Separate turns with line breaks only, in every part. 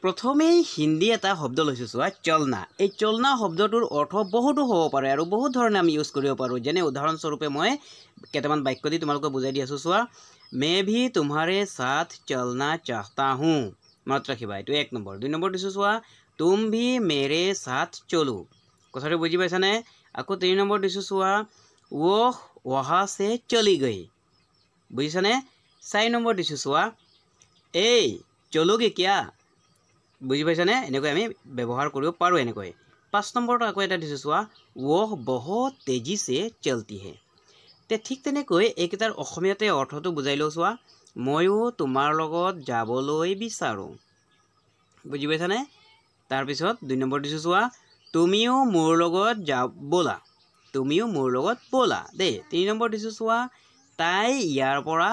প্ৰথমেই হিন্দী এটা শব্দ লৈছোঁ চোৱা চলনা। এই চলনা শব্দটোৰ অৰ্থ বহুতো হ'ব পাৰে আৰু বহুত ধৰণে আমি ইউজ কৰিব পাৰোঁ। যেনে উদাহৰণস্বৰূপে মই কেইটামান বাক্য দি তোমালোকক বুজাই দি আছোঁ চোৱা। मैं भी तुम्हारे साथ चलना चाहता हूँ। মনত ৰাখিবা, এইটো 1 নম্বৰ। 2 নম্বৰ দিছোঁ চোৱা, तुम भी मेरे साथ चलो। কথাটো বুজি পাইছানে? আকৌ 3 নম্বৰ দিছোঁ চোৱা, वो वहाँ से चली गई। বুজিছানে? 4 নম্বৰ দিছোঁ চোৱা, এই চলোগে क्या? বুজি পাইছানে? এনেকৈ আমি ব্যৱহাৰ কৰিব পাৰোঁ এনেকৈ। 5 নম্বৰটো আকৌ এটা দিছোঁ চোৱা, वो बहुत तेजी से चलती है। তে ঠিক তেনেকৈ এইকেইটাৰ অসমীয়াতে অৰ্থটো বুজাই লওঁ চোৱা, ময়ো তোমাৰ লগত যাবলৈ বিচাৰোঁ। বুজি পাইছানে? তাৰপিছত 2 নম্বৰ দিছোঁ চোৱা, তুমিও মোৰ লগত ব'লা। তুমিও মোৰ লগত ব'লা দেই। 3 নম্বৰ দিছোঁ চোৱা, তাই ইয়াৰ পৰা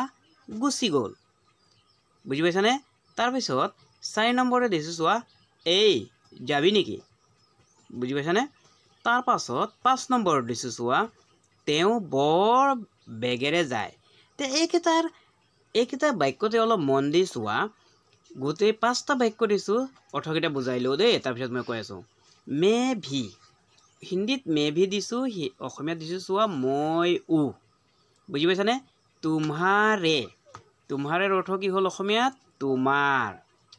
গুচি গ'ল। বুজি পাইছানে? তাৰপিছত 4 নম্বৰে দিছোঁ চোৱা, এই যাবি নেকি? বুজি পাইছানে? তাৰ পাছত 5 নম্বৰত দিছোঁ চোৱা, তেওঁ বৰ বেগেৰে যায়। তে এইকেইটা বাক্যতে অলপ মন দি চোৱা। গোটেই 5টা বাক্য দিছোঁ, অৰ্থকেইটা বুজাই লওঁ দেই। তাৰপিছত মই কৈ আছোঁ, মে ভি। হিন্দীত মে ভি দিছোঁ, অসমীয়াত দিছোঁ চোৱা মই ও। বুজি পাইছানে? তোমাৰে। তোমাৰেৰ অৰ্থ কি হ'ল অসমীয়াত? তোমাৰ।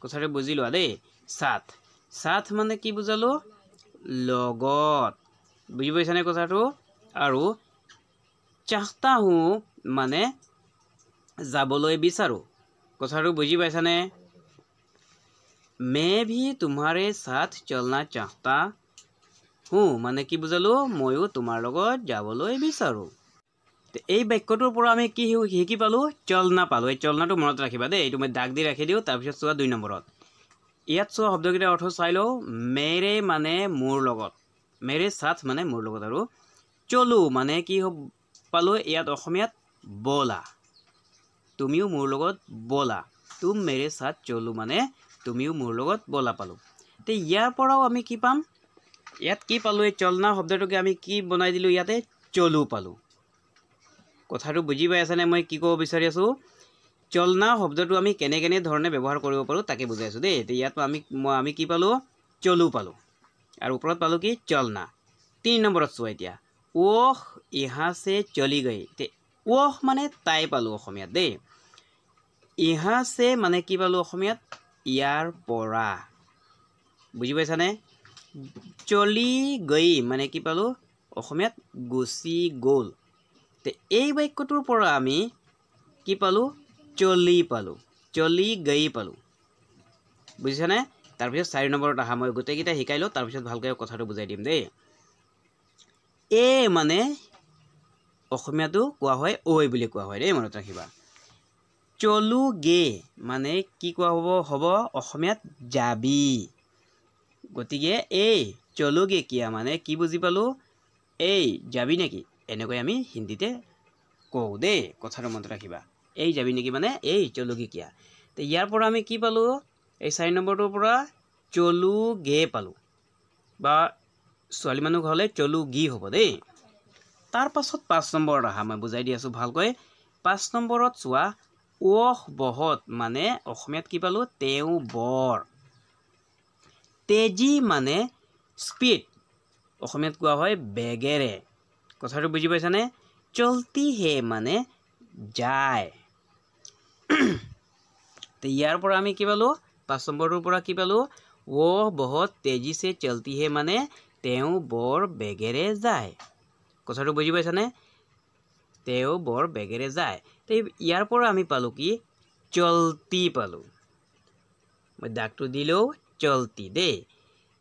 কথাটো বুজি লোৱা দেই। সাথ। সাথ মানে কি বুজালো? লগত। বুজি পাইছানে কথাটো? আৰু চাহতা হু মানে যাবলৈ বিচাৰোঁ। কথাটো বুজি পাইছানে? मैं भी तुम्हारे साथ चलना चाहता हूँ মানে কি বুজালো? ময়ো তোমাৰ লগত যাবলৈ বিচাৰোঁ। এই বাক্যটোৰ পৰা আমি কি শিকি পালোঁ? চলনা পালোঁ। এই চলনাটো মনত ৰাখিবা দেই। এইটো মই দাগ দি ৰাখি দিওঁ। তাৰপিছত চোৱা 2 নম্বৰত। ইয়াত চোৱা শব্দকেইটাৰ অৰ্থ চাই লওঁ। মেৰে মানে মোৰ লগত। মেৰে সাথ মানে মোৰ লগত। আৰু চলো মানে কি পালোঁ ইয়াত অসমীয়াত? ব'লা। তুমিও মোৰ লগত ব'লা। তুম মেৰে সাথ চলো মানে তুমিও মোৰ লগত ব'লা পালোঁ। তে ইয়াৰ পৰাও আমি কি পাম? ইয়াত কি পালোঁ? এই চলনা শব্দটোকে আমি কি বনাই দিলোঁ? ইয়াতে চলো পালোঁ। কথাটো বুজি পাই আছেনে? মই কি ক'ব বিচাৰি আছোঁ? চলনা শব্দটো আমি কেনে ধৰণে ব্যৱহাৰ কৰিব পাৰোঁ তাকে বুজাই আছোঁ দেই। তে ইয়াত আমি কি পালোঁ? চলো পালোঁ। আৰু ওপৰত পালোঁ কি? চলনা। 3 নম্বৰত চোৱা এতিয়া, ওহ ইহা সে চলি গই। তে ওহ মানে তাই পালোঁ অসমীয়াত দেই। ইহা সে মানে কি পালোঁ অসমীয়াত? ইয়াৰ পৰা। বুজি পাইছানে? চলি গই মানে কি পালোঁ অসমীয়াত? গুচি গ'ল। তে এই বাক্যটোৰ পৰা আমি কি পালোঁ? চলি পালোঁ। চলি গই পালোঁ। বুজিছানে? তাৰপিছত 4 নম্বৰত আহা। মই গোটেইকেইটা শিকাই লওঁ, তাৰপিছত ভালকৈ কথাটো বুজাই দিম দেই। এ মানে অসমীয়াটো কোৱা হয় ঐ বুলি কোৱা হয় দেই, মনত ৰাখিবা। চলোগে মানে কি কোৱা হ'ব অসমীয়াত? যাবি। গতিকে এই চলোগে কিয়া মানে কি বুজি পালোঁ? এই যাবি নেকি? এনেকৈ আমি হিন্দীতে কওঁ দেই। কথাটো মনত ৰাখিবা। এই যাবি নেকি মানে এই চলোগে কিয়া। তো ইয়াৰ পৰা আমি কি পালোঁ? এই 4 নম্বৰটোৰ পৰা চলোগে পালোঁ। বা ছোৱালী মানুহ হ'লে চলোগি হ'ব দেই। তাৰ পাছত 5 নম্বৰত আহা। মই বুজাই দি আছোঁ ভালকৈ। 5 নম্বৰত চোৱা, ওহ বহুত মানে অসমীয়াত কি পালোঁ? তেওঁ বৰ। তেজি মানে স্পীড। অসমীয়াত কোৱা হয় বেগেৰে। কথাটো বুজি পাইছানে? চলতি হে মানে যায়। তো ইয়াৰ পৰা আমি কি পালোঁ? 5 নম্বৰটোৰ পৰা কি পালোঁ? ওহ বহুত তেজি সে চলতি হে মানে তেওঁ বৰ বেগেৰে যায়। কথাটো বুজি পাইছানে? তেওঁ বৰ বেগেৰে যায়। তো ইয়াৰ পৰা আমি পালোঁ কি? চলতি পালোঁ। মই দাগটো দিলেও চলতি দেই।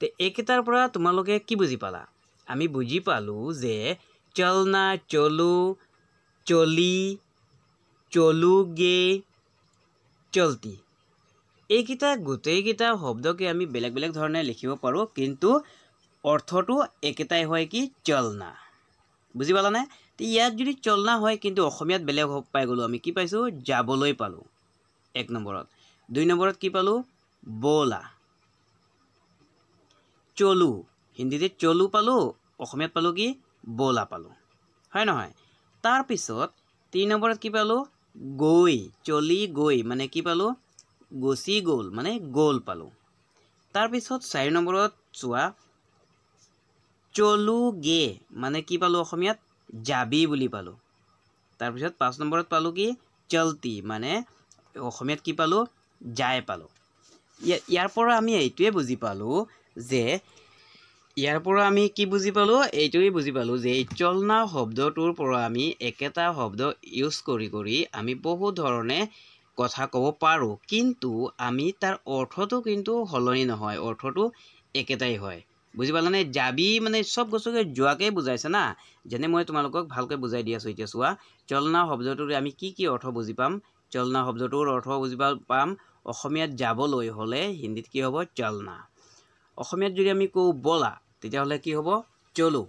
তো এইকেইটাৰ পৰা তোমালোকে কি বুজি পালা? আমি বুজি পালোঁ যে চলনা, চলো, চলি, চলোগে, চলতি এইকেইটা গোটেইকেইটা শব্দকে আমি বেলেগ ধৰণে লিখিব পাৰোঁ, কিন্তু অৰ্থটো একেটাই হয় কি? চলনা। বুজি পালানে? তো ইয়াত যদি চলনা হয় কিন্তু অসমীয়াত বেলেগ পাই গ'লোঁ। আমি কি পাইছোঁ? যাবলৈ পালোঁ 1 নম্বৰত। 2 নম্বৰত কি পালোঁ? ব'লা। চলো হিন্দীতে চলো পালোঁ, অসমীয়াত পালোঁ কি? ব'লা পালোঁ। হয় নহয়? তাৰপিছত 3 নম্বৰত কি পালোঁ? গৈ। চলি গৈ মানে কি পালোঁ? গুচি গ'ল মানে গ'ল পালোঁ। তাৰপিছত 4 নম্বৰত চোৱা চলুগে মানে কি পালো অসমীয়াত যাবি বুলি পালো। তাৰপিছত 5 নম্বৰত পালো কি চলতি মানে অসমীয়াত কি পালো যায় পালো। ইয়াৰ পৰা আমি এইটোৱে বুজি পালো যে এইটোৱে বুজি পালো যে চলনা শব্দটোৰ পৰা আমি একেটা শব্দ ইউজ কৰি আমি বহু ধৰণে কথা ক'ব পাৰো, কিন্তু আমি তাৰ অৰ্থটো কিন্তু সলনি নহয়, অৰ্থটো একেটাই হয়। বুজি পালানে? যাবি মানে সব বস্তুকে যোৱাকে বুজাইছে না। যেনে মই তোমালোকক ভালকৈ বুজাই দি আছো। এতিয়া চোৱা চলনা শব্দটোৰ আমি কি অৰ্থ বুজি পাম। চলনা শব্দটোৰ অৰ্থ বুজি পাম অসমীয়াত যাবলৈ হলে হিন্দীত কি হ'ব চলনা। অসমীয়াত যদি আমি কওঁ বলা তেতিয়াহ'লে কি হ'ব চলো।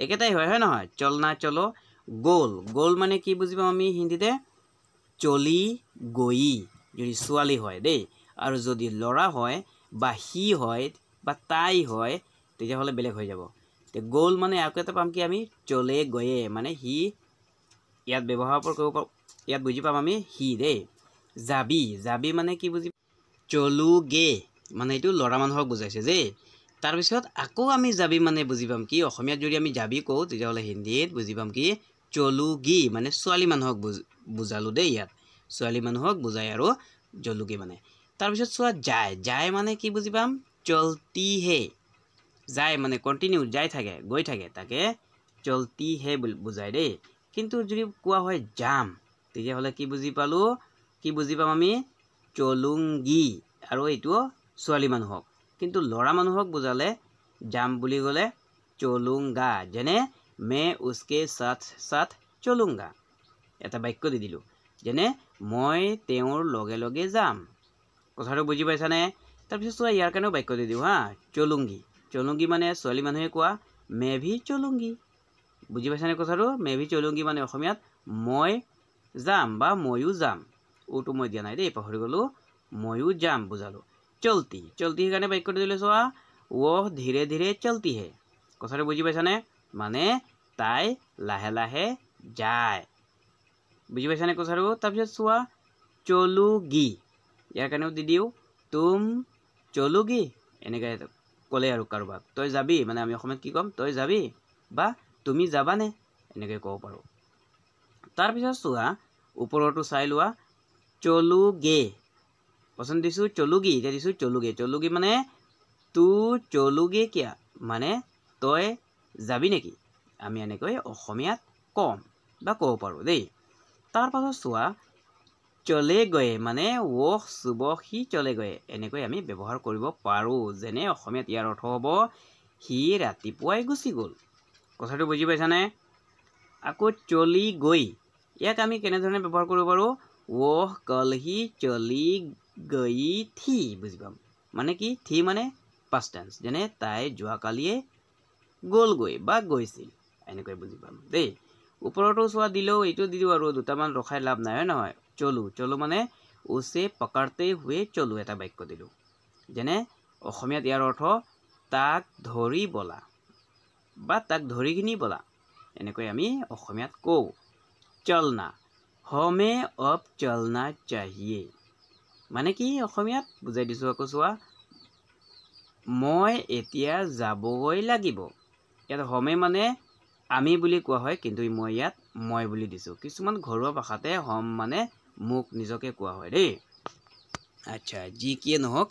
একেটাই হয় নহয়? চলনা চলো। গোল মানে কি বুজি পাম আমি হিন্দীতে চলি গই যদি ছোৱালী হয় দেই, আৰু যদি ল'ৰা হয় বা সি হয় বা তাই হয় তেতিয়াহ'লে বেলেগ হৈ যাব। গোল মানে আকৌ এটা পাম কি আমি চলে গয়ে মানে সি, ইয়াত ব্যৱহাৰ কৰিব পাৰোঁ, ইয়াত বুজি পাম আমি সি দেই। যাবি মানে কি বুজি চলুগে মানে এইটো ল'ৰা মানুহক বুজাইছে দেই। তাৰপিছত আকৌ আমি যাবি মানে বুজি পাম কি অসমীয়াত যদি আমি যাবি কওঁ তেতিয়াহ'লে হিন্দীত বুজি পাম কি চলুগি মানে ছোৱালী মানুহক বুজালো দেই। ইয়াত ছোৱালী মানুহক বুজাই আৰু জলুগি মানে। তাৰপিছত চোৱা যায় মানে কি বুজি পাম চলতি হে। যায় মানে কণ্টিনিউ যাই থাকে গৈ থাকে, তাকে চলতি হে বুজাই দেই। কিন্তু যদি কোৱা হয় যাম তেতিয়াহ'লে কি বুজি পাম আমি চলুংগি, আৰু এইটো ছোৱালী মানুহক। কিন্তু ল'ৰা মানুহক বুজালে যাম বুলি ক'লে চলুংগা। যেনে মে উসকে সাথ চলুংগা, এটা বাক্য দি দিলো। যেনে মই তেওঁৰ লগে লগে যাম। কথাটো বুজি পাইছানে? তাৰপিছত চোৱা ইয়াৰ কাৰণেও বাক্য দি দিওঁ হা। চলুংগি মানে ছোৱালী মানুহে কোৱা মে ভি চলুংগি। বুজি পাইছানে কথাটো? মে ভি চলুংগি মানে অসমীয়াত মই যাম বা ময়ো যাম। ওটো মই দিয়া নাই দেই, পাহৰি গলো। ময়ো যাম বুজালো। চলতি সেইকাৰণে বাক্যটো দিলে চোৱা ৱহ ধীৰে ধীৰে চলতি হে। কথাটো বুজি পাইছানে? মানে তাই লাহে লাহে যায়। বুজি পাইছানে কথাটো? তাৰপিছত চোৱা চলুগি, ইয়াৰ কাৰণেও দি দিওঁ তুম চলুগি। এনেকৈ ক'লে আৰু কাৰোবাক তই যাবি মানে আমি অসমীয়াত কি ক'ম তই যাবি বা তুমি যাবানে, এনেকৈ ক'ব পাৰোঁ। তাৰপিছত চোৱা ওপৰতো চাই লোৱা চলুগে। পচন্দ দিছোঁ চলুগি, এতিয়া দিছোঁ চলুগে মানে তু চলুগে কিয়া মানে তই যাবি নেকি, আমি এনেকৈ অসমীয়াত ক'ম বা ক'ব পাৰোঁ দেই। তাৰপাছত চোৱা চলে গয়ে মানে ৱহ সুবহ সি চলে গয়ে, এনেকৈ আমি ব্যৱহাৰ কৰিব পাৰোঁ। যেনে অসমীয়াত ইয়াৰ অৰ্থ হ'ব সি ৰাতিপুৱাই গুচি গ'ল। কথাটো বুজি পাইছানে? আকৌ চলি গৈ, ইয়াক আমি কেনেধৰণে ব্যৱহাৰ কৰিব পাৰোঁ ৱহ কল হি চলি গই থি। বুজি পাম মানে কি থি মানে পাষ্ট টেন্স, যেনে তাই যোৱাকালিয়ে গ'লগৈ বা গৈছিল, এনেকৈ বুজি পাম দেই। ওপৰতো চোৱা দিলেও এইটো দি দিওঁ আৰু দুটামান ৰখাই লাভ নাই, হয় নহয়? চলো মানে উছে পকৰতে হুৱে চলো, এটা বাক্য দিলোঁ। যেনে অসমীয়াত ইয়াৰ অৰ্থ তাক ধৰি বলা বা তাক ধৰি কিনি বলা, এনেকৈ আমি অসমীয়াত কওঁ। চলনা হমে অব চলনা চাহিয়ে মানে কি অসমীয়াত বুজাই দিছোঁ আকৌ চোৱা মই এতিয়া যাবগৈ লাগিব। ইয়াত হমে মানে আমি বুলি কোৱা হয়, কিন্তু মই ইয়াত মই বুলি দিছোঁ। কিছুমান ঘৰুৱা ভাষাতে হম মানে মোক নিজকে কোৱা হয় দেই। আচ্ছা, যি কিয়ে নহওক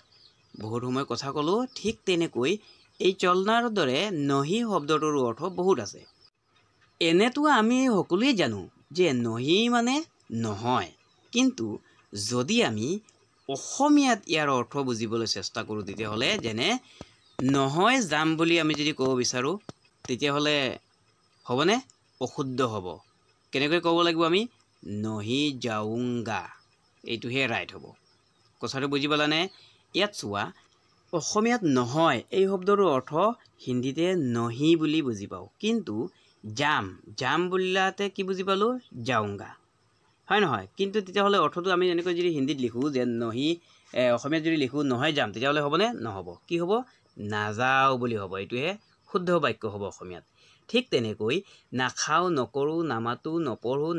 বহুত সময় কথা ক'লো। ঠিক তেনেকৈ এই চলনাৰ দৰে নহি শব্দটোৰ অৰ্থ বহুত আছে। এনেতো আমি সকলোৱে জানো যে নহি মানে নহয়, কিন্তু যদি আমি অসমীয়াত ইয়াৰ অৰ্থ বুজিবলৈ চেষ্টা কৰোঁ তেতিয়াহ'লে যেনে নহয় যাম বুলি আমি যদি ক'ব বিচাৰোঁ তেতিয়াহ'লে হ'বনে? অশুদ্ধ হ'ব। কেনেকৈ ক'ব লাগিব আমি নহি যাওঁগা, এইটোহে ৰাইট হ'ব। কথাটো বুজি পালানে? ইয়াত চোৱা অসমীয়াত নহয় এই শব্দটোৰ অৰ্থ হিন্দীতে নহি বুলি বুজি পাওঁ, কিন্তু যাম বুলিলাতে কি বুজি পালোঁ যাওঁগা, হয় নহয়? কিন্তু তেতিয়াহ'লে অৰ্থটো আমি এনেকৈ যদি হিন্দীত লিখোঁ যে নহি, অসমীয়াত যদি লিখোঁ নহয় যাম, তেতিয়াহ'লে হ'বনে? নহ'ব। কি হ'ব? নাযাওঁ বুলি হ'ব। এইটোহে শুদ্ধ বাক্য হ'ব অসমীয়াত। ঠিক তেনেকৈ নাখাওঁ, নকৰোঁ, নামাতোঁ, নপঢ়োঁ,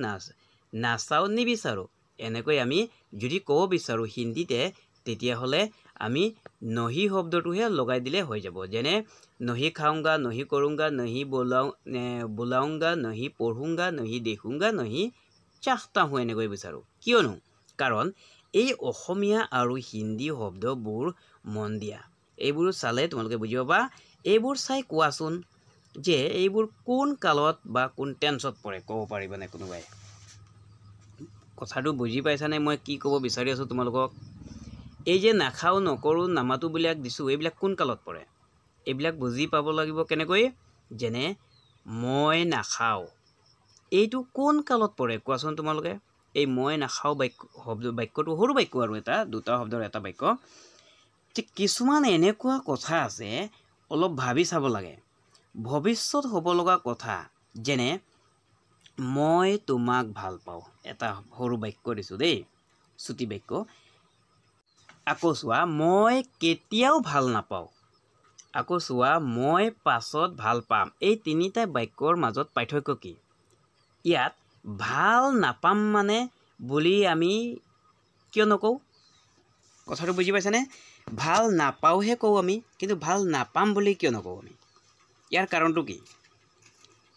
নাচাওঁ, নিবিচাৰোঁ, এনেকৈ আমি যদি ক'ব বিচাৰোঁ হিন্দীতে তেতিয়াহ'লে আমি নহি শব্দটোহে লগাই দিলে হৈ যাব যেনে নহি খাওঁগা নহি কৰোঁগা নহি বোলাওঁগা নহি পঢ়োঁগা নহি দেখোঁগা নহি চাহতা হওঁ এনেকৈ বিচাৰোঁ কিয়নো কাৰণ এই অসমীয়া আৰু হিন্দী শব্দবোৰ মন দিয়া এইবোৰ চালে তোমালোকে বুজি পাবা এইবোৰ চাই কোৱাচোন যে এইবোৰ কোন কালত বা কোন টেন্সত পৰে ক'ব পাৰিবানে কোনোবাই কথাটো বুজি পাইছানে মই কি ক'ব বিচাৰি আছোঁ তোমালোকক এই যে নাখাওঁ নকৰোঁ নামাতো বিলাক দিছোঁ এইবিলাক কোন কালত পৰে এইবিলাক বুজি পাব লাগিব কেনেকৈ যেনে মই নাখাওঁ এইটো কোন কালত পৰে কোৱাচোন তোমালোকে এই মই নাখাওঁ বাক্যটো সৰু বাক্য আৰু এটা দুটা শব্দৰ এটা বাক্য ঠিক কিছুমান এনেকুৱা কথা আছে অলপ ভাবি চাব লাগে ভৱিষ্যত হ'ব লগা কথা যেনে মই তোমাক ভাল পাওঁ এটা সৰু বাক্য দিছোঁ দেই চুটি বাক্য আকৌ চোৱা মই কেতিয়াও ভাল নাপাওঁ আকৌ চোৱা মই পাছত ভাল পাম এই তিনিটা বাক্যৰ মাজত পাৰ্থক্য কি ইয়াত ভাল নাপাম মানে বুলি আমি কিয় নকওঁ কথাটো বুজি পাইছানে ভাল নাপাওঁহে কওঁ আমি কিন্তু ভাল নাপাম বুলি কিয় নকওঁ আমি ইয়াৰ কাৰণটো কি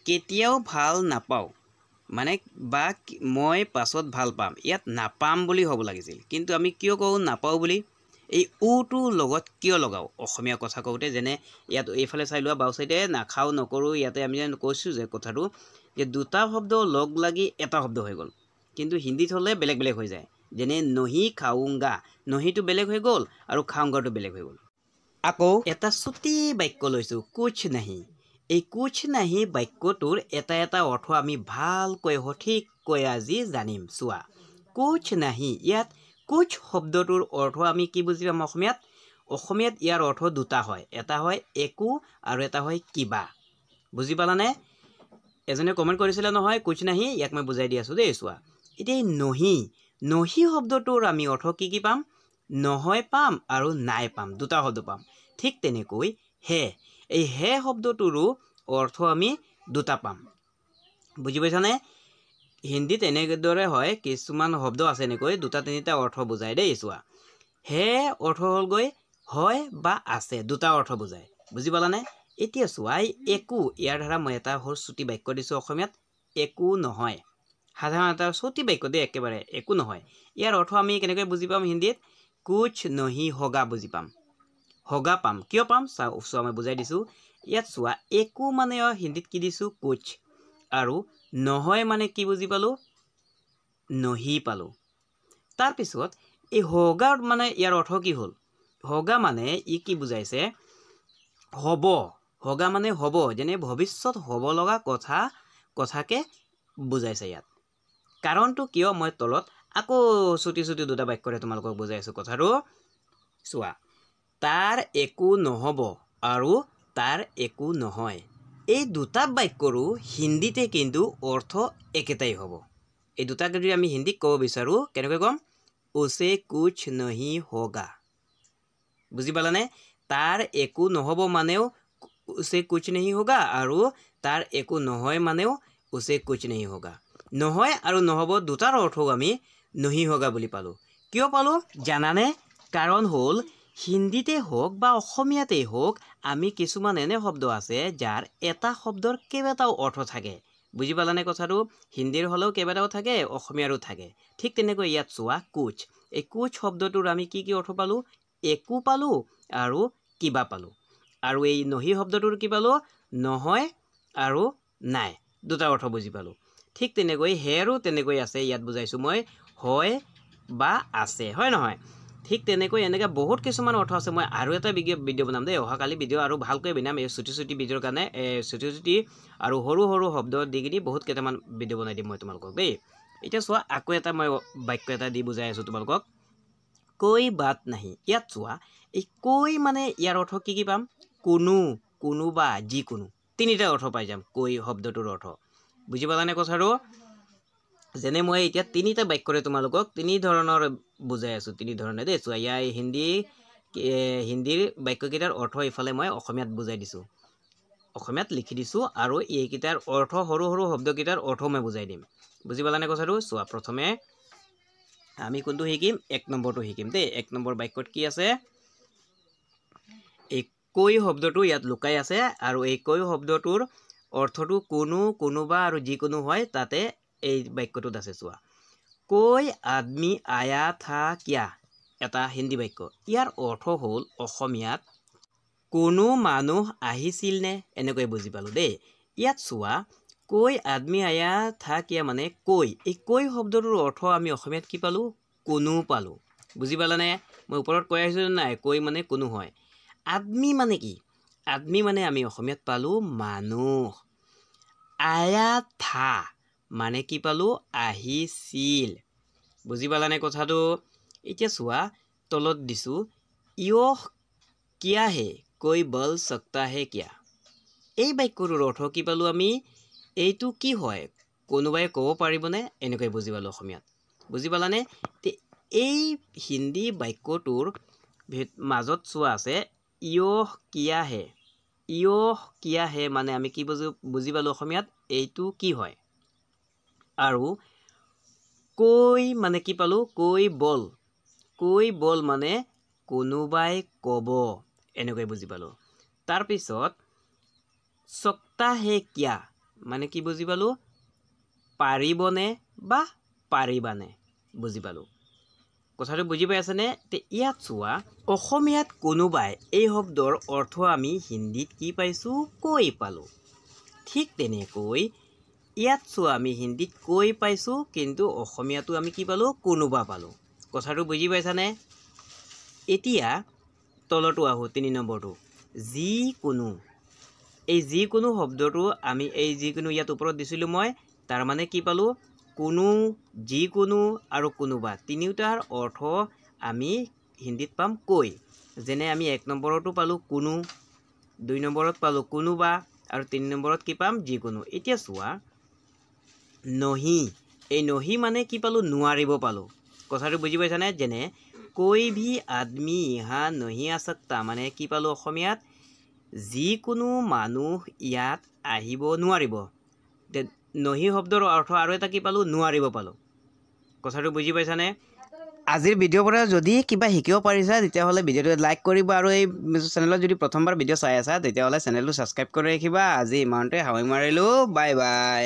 কেতিয়াও ভাল নাপাওঁ মানে বা মই পাছত ভাল পাম ইয়াত নাপাম বুলি হ'ব লাগিছিল কিন্তু আমি কিয় কওঁ নাপাওঁ বুলি এই উটো লগত কিয় লগাও অসমীয়া কথা কওঁতে যেনে ইয়াত এইফালে চাই লোৱা বাও চাইডে নাখাওঁ নকৰোঁ ইয়াতে আমি কৈছোঁ যে কথাটো যে দুটা শব্দ লগ লাগি এটা শব্দ হৈ গ'ল কিন্তু হিন্দীত হ'লে বেলেগ বেলেগ হৈ যায় যেনে নহি খাওঁগা নহিটো বেলেগ হৈ গ'ল আৰু খাওঁগাটো বেলেগ হৈ গ'ল আকৌ এটা চুটি বাক্য লৈছোঁ কুছ নাহি এই কুছ নাহি বাক্যটোৰ এটা এটা অৰ্থ আমি ভালকৈ সঠিককৈ আজি জানিম চোৱা কুছ নাহি ইয়াত কুছ শব্দটোৰ অৰ্থ আমি কি বুজি পাম অসমীয়াত ইয়াৰ অৰ্থ দুটা হয় এটা হয় একো আৰু এটা হয় কিবা বুজি পালানে এজনে কমেণ্ট কৰিছিলে নহয় কুছ নাহি ইয়াক মই বুজাই দি আছোঁ দেই চোৱা এতিয়া নহি নহি শব্দটোৰ আমি অৰ্থ কি পাম নহয় পাম আৰু নাই পাম দুটা শব্দ পাম ঠিক তেনেকৈ হে এই হে শব্দটোৰো অৰ্থ আমি দুটা পাম বুজি পাইছানে হিন্দীত এনেদৰে হয় কিছুমান শব্দ আছে এনেকৈ দুটা তিনিটা অৰ্থ বুজায় দেই চোৱা হে অৰ্থ হ'লগৈ হয় বা আছে দুটা অৰ্থ বুজায় বুজি পালানে এতিয়া চোৱা একো ইয়াৰ দ্বাৰা মই এটা সৰু চুটি বাক্য দিছোঁ অসমীয়াত একো নহয় সাধাৰণ এটা চুটি বাক্য দেই একেবাৰে একো নহয় ইয়াৰ অৰ্থ আমি কেনেকৈ বুজি পাম হিন্দীত কুছ নহি হগা বুজি পাম হগা পাম কিয় পাম চোৱা মই বুজাই দিছোঁ ইয়াত চোৱা একো মানে হিন্দীত কি দিছোঁ কুছ আৰু নহয় মানে কি বুজি পালোঁ নহি পালোঁ তাৰপিছত এই হগাৰ মানে ইয়াৰ অৰ্থ কি হ'ল হগা মানে ই কি বুজাইছে হ'ব হগা মানে হ'ব যেনে ভৱিষ্যত হ'ব লগা কথাকে বুজাইছে ইয়াত কাৰণটো কিয় মই তলত আকৌ চুটি চুটি দুটা বাক্যৰে তোমালোকক বুজাই আছোঁ কথাটো চোৱা তাৰ একো নহ'ব আৰু তাৰ একো নহয় এই দুটা বাক্যৰো হিন্দীতে কিন্তু অৰ্থ একেটাই হ'ব এই দুটাক যদি আমি হিন্দীত ক'ব বিচাৰোঁ কেনেকৈ ক'ম উছে কুছ নহি হোগা বুজি পালানে তাৰ একো নহ'ব মানেও উছে কুছ নহি হোগা আৰু তাৰ একো নহয় মানেও উছে কুছ নহি হোগা নহয় আৰু নহ'ব দুটাৰ অৰ্থও আমি নহি হোগা বুলি পালোঁ কিয় পালোঁ জানানে কাৰণ হ'ল হিন্দীতে হওক বা অসমীয়াতেই হওক আমি কিছুমান এনে শব্দ আছে যাৰ এটা শব্দৰ কেইবাটাও অৰ্থ থাকে বুজি পালানে কথাটো হিন্দীৰ হ'লেও কেইবাটাও থাকে অসমীয়াৰো থাকে ঠিক তেনেকৈ ইয়াত চোৱা কুছ এই কুছ শব্দটোৰ আমি কি অৰ্থ পালোঁ একো পালোঁ আৰু কিবা পালোঁ আৰু এই নহি শব্দটোৰ কি পালোঁ নহয় আৰু নাই দুটা অৰ্থ বুজি পালোঁ ঠিক তেনেকৈ হেৰো তেনেকৈ আছে ইয়াত বুজাইছোঁ মই হয় বা আছে হয় নহয় ঠিক তেনেকৈ এনেকৈ বহুত কিছুমান অৰ্থ আছে মই আৰু এটা ভিডিঅ' বনাম দেই অহাকালি ভিডিঅ' আৰু ভালকৈ বনাম এই চুটি চুটি ভিডিঅ'ৰ কাৰণে চুটি আৰু সৰু সৰু শব্দ দি কিনি বহুত কেইটামান ভিডিঅ' বনাই দিম মই তোমালোকক দেই এতিয়া চোৱা আকৌ এটা মই বাক্য এটা দি বুজাই আছোঁ তোমালোকক কৈ বাত নাহি ইয়াত চোৱা এই কৈ মানে ইয়াৰ অৰ্থ কি পাম কোনো কোনোবা যিকোনো তিনিটা অৰ্থ পাই যাম কৈ শব্দটোৰ অৰ্থ বুজি পালানে কথাটো যেনে মই এতিয়া তিনিটা বাক্যৰে তোমালোকক তিনি ধৰণৰ বুজাই আছোঁ তিনি ধৰণে দেই চোৱা ইয়াৰ হিন্দীৰ বাক্যকেইটাৰ অৰ্থ ইফালে মই অসমীয়াত বুজাই দিছোঁ অসমীয়াত লিখি দিছোঁ আৰু এইকেইটাৰ অৰ্থ সৰু সৰু শব্দকেইটাৰ অৰ্থ মই বুজাই দিম বুজি পালানে কথাটো চোৱা প্ৰথমে আমি কোনটো শিকিম এক নম্বৰটো শিকিম দেই এক নম্বৰ বাক্যত কি আছে এই কৈ শব্দটো ইয়াত লুকাই আছে আৰু এই কৈ শব্দটোৰ অৰ্থটো কোনো কোনোবা আৰু যিকোনো হয় তাতে এই বাক্যটোত আছে চোৱা কৈ আদমি আয়া থা কিয়া এটা হিন্দী বাক্য ইয়াৰ অৰ্থ হ'ল অসমীয়াত কোনো মানুহ আহিছিল নে এনেকৈ বুজি পালো দেই ইয়াত চোৱা কৈ আদমি আয়া থা কিয়া মানে কৈ এই কৈ শব্দটোৰ অৰ্থ আমি অসমীয়াত কি পালো কোনো পালো বুজি পালানে মই ওপৰত কৈ আহিছো নাই কৈ মানে কোনো হয় আদমি মানে কি আদমি মানে আমি অসমীয়াত পালো মানুহ আয়া থা মানে কি পালো আহিছিল বুজি পালানে কথাটো এতিয়া চোৱা তলত দিছো ইয়হ কিয়া হে কৈ বল সকতা হে কিয়া এই বাক্যটোৰ অৰ্থ কি পালো আমি এইটো কি হয় কোনোবাই ক'ব পাৰিবনে এনেকৈ বুজি পালো অসমীয়াত বুজি পালানে এই হিন্দী বাক্যটোৰ মাজত চোৱা আছে ইয়হ কিয়া হে মানে আমি কি বুজি পালো অসমীয়াত এইটো কি হয় আৰু কৈ মানে কি পালো কৈ বল মানে কোনোবাই ক'ব এনেকৈ বুজি পালো তাৰপিছত সকতা হে কিয়া মানে কি বুজি পালো পাৰিবনে বা পাৰিবানে বুজি পালো কথাটো বুজি পাই আছেনে ইয়াত চোৱা অসমীয়াত কোনোবাই এই শব্দৰ অৰ্থ আমি হিন্দীত কি পাইছো কৈ পালো ঠিক তেনেকৈ ইয়াত চোৱা আমি হিন্দীত কৈ পাইছো কিন্তু অসমীয়াতো আমি কি পালো কোনোবা পালো কথাটো বুজি পাইছানে এতিয়া তলটো আহো 3 নম্বৰটো যিকোনো এই যিকোনো শব্দটো আমি এই যিকোনো ইয়াত ওপৰত দিছিলো মই তাৰ মানে কি পালো কোনো যিকোনো আৰু কোনোবা তিনিটাৰ অৰ্থ আমি হিন্দীত পাম কৈ যেনে আমি 1 নম্বৰতো পালো কোনো 2 নম্বৰত পালো কোনোবা আৰু 3 নম্বৰত কি পাম যিকোনো এতিয়া চোৱা নহি এই নহি মানে কি পালো নোৱাৰিব পালো কথাটো বুজি পাইছানে যেনে कोई भी आदमी यहाँ नहीं आ सकता মানে কি পালো অসমীয়াত যিকোনো মানুহ ইয়াত আহিব নোৱাৰিব নহি শব্দৰ অৰ্থ আৰু এটা কি পালো নোৱাৰিব পালো কথাটো বুজি পাইছানে আজিৰ ভিডিঅ'ৰ পৰা যদি কিবা শিকিব পাৰিছা তেতিয়াহ'লে ভিডিঅ'টো লাইক কৰিবা আৰু এই চেনেলত যদি প্ৰথমবাৰ ভিডিঅ' চাই আছা তেতিয়াহ'লে চেনেলটো ছাবস্ক্ৰাইব কৰি ৰাখিবা আজি ইমানতে হাই মাৰিলো বাই বাই